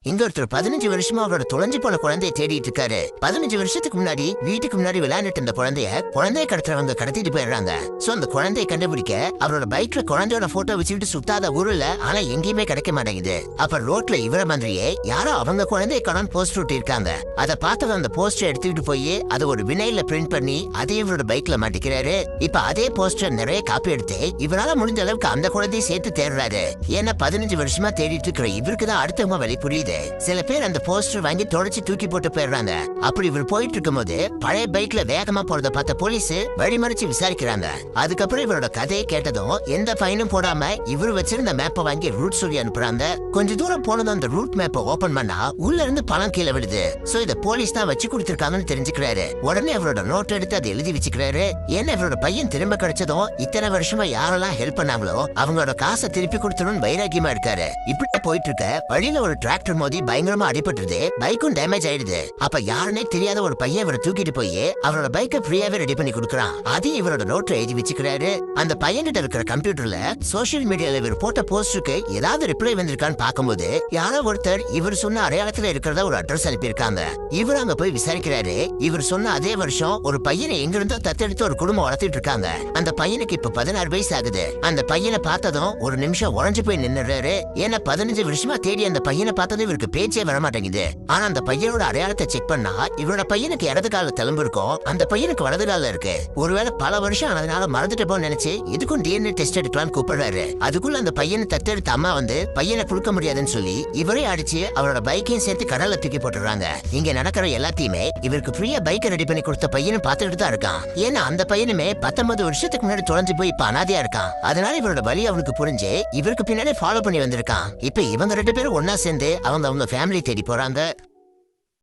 இங்க ஒருத்தர் 15 வருஷமா அவரோட தொலைஞ்சு போன குழந்தைய தேடிட்டு இருக்காரு. 15 வருஷத்துக்கு முன்னாடி வீட்டுக்கு முன்னாடி விளையாண்டுட்டு இருந்த குழந்தைய கடத்துறவங்க கடத்திட்டு போயிடுறாங்க. சோ அந்த குழந்தைய கண்டுபிடிக்க அவரோட பைக்ல குழந்தையோட போட்டோ வச்சுட்டு சுத்தாத ஊர்ல ஆனா எங்கேயுமே கிடைக்க மாட்டேங்குது. அப்ப ரோட்ல இவர மாதிரியே யாரோ அவங்க குழந்தைய கடன் போஸ்டர் ஒட்டி இருக்காங்க. அதை பார்த்தவங்க அந்த போஸ்டர் எடுத்துக்கிட்டு போய் அதை ஒரு வினைல பிரிண்ட் பண்ணி அதே இவரோட பைக்ல மாட்டிக்கிறாரு. இப்ப அதே போஸ்டர் நிறைய காப்பி எடுத்து இவரால முடிஞ்ச அளவுக்கு அந்த குழந்தைய சேர்த்து தேடுறாரு. ஏன்னா 15 வருஷமா தேடிட்டு இருக்கிற இவருக்கு தான் அடுத்தவங்க வழி புரியுது. சில பேர் அந்த போஸ்டர் வாங்கி தொடச்சு தூக்கி போட்டு போயிடுறாங்க. அப்படி இவர் போயிட்டு இருக்கும் போது பழைய பைக்ல வேகமா போறத பார்த்த போலீஸ் வழிமறிச்சு விசாரிக்கிறாங்க. அதுக்கப்புறம் இவரோட கதையை கேட்டதும் எந்த ஃபைனும் போடாம இவர் வச்சிருந்த மேப்பை வாங்கி ரூட் சொல்லி அனுப்புறாங்க. கொஞ்ச தூரம் போனதும் அந்த ரூட் மேப்பை ஓபன் பண்ணா உள்ள இருந்து பணம் கீழே விடுது. சோ இத போலீஸ் தான் வச்சு கொடுத்திருக்காங்கன்னு தெரிஞ்சுக்கிறாரு. உடனே அவரோட நோட் எடுத்து அதை எழுதி வச்சுக்கிறாரு. ஏன்னா இவரோட பையன் திரும்ப கிடைச்சதும் இத்தனை வருஷமா யாரெல்லாம் ஹெல்ப் பண்ணாங்களோ அவங்களோட காசை திருப்பி கொடுத்துடும் வைராக்கியமா இருக்காரு. இப்படி போயிட்டு இருக்க வழியில ஒரு டிராக்டர் மோதி பயங்கரமா அடிபட்டுருது. பைக்கும் டேமேஜ் ஆயிடுது. அப்ப யாருன்னே தெரியாத ஒரு பையன் இவரை தூக்கிட்டு போய் அவரோட பைக்கை ஃப்ரீயாவே ரெடி பண்ணி கொடுக்குறான். அதையும் இவரோட நோட்ல எழுதி வச்சுக்கிறாரு. அந்த பையன்கிட்ட இருக்கிற கம்ப்யூட்டர்ல சோசியல் மீடியால இவர் போட்ட போஸ்டுக்கு ஏதாவது ரிப்ளை வந்திருக்கான்னு பார்க்கும்போது யாரோ ஒருத்தர் இவர் சொன்ன அடையாளத்துல இருக்கிறதா ஒரு அட்ரஸ் அனுப்பியிருக்காங்க. இவர் அங்க போய் விசாரிக்கிறாரு. இவர் சொன்ன அதே வருஷம் ஒரு பையனை எங்க இருந்தோ தத்தெடுத்து ஒரு குடும்பம் வளர்த்துட்டு இருக்காங்க. அந்த பையனுக்கு இப்ப 16 வயசு ஆகுது. அந்த பையனை பார்த்ததும் ஒரு நிமிஷம் உறைஞ்சு போய் நின்னுறாரு. ஏன்னா 15 வருஷமா தேடி அந்த பையனை பார்த்ததும் இவருக்கு பேச்சே வர மாட்டேங்குது. ஆனா அந்த பையனோட அடையாளத்தை செக் பண்ணா இவரோட பையனுக்கு இடது கால தழும்பு இருக்கும், அந்த பையனுக்கு வலது கால இருக்கு. ஒருவேளை பல வருஷம் அதனால மறந்துட்டு போன்னு நினைச்சு இதுக்கும் டிஎன்ஏ டெஸ்ட் எடுக்கலாம்னு கூப்பிடுறாரு. அதுக்குள்ள அந்த பையனை தத்தெடுத்த அம்மா வந்து பையனை கொடுக்க முடியாதுன்னு சொல்லி இவரே அடிச்சு அவரோட பைக்கையும் சேர்த்து கடல்ல தூக்கி போட்டுறாங்க. இங்க நடக்கிற எல்லாத்தையுமே இவருக்கு ஃப்ரீயா பைக்கை ரெடி பண்ணி கொடுத்த பையனும் பார்த்துட்டு தான் இருக்கான். ஏன்னா அந்த பையனுமே 19 வருஷத்துக்கு முன்னாடி தொலைஞ்சு போய் இப்ப அனாதையா இருக்கான். அதனால இவரோட வழி அவனுக்கு புரிஞ்சு இவருக்கு பின்னாடி ஃபாலோ பண்ணி வந்திருக்கான். இப்ப இவங்க 2 பேரும் ஒன்னா சேர்ந்து அவங்க ஃபேமிலி தேடி போறாங்க.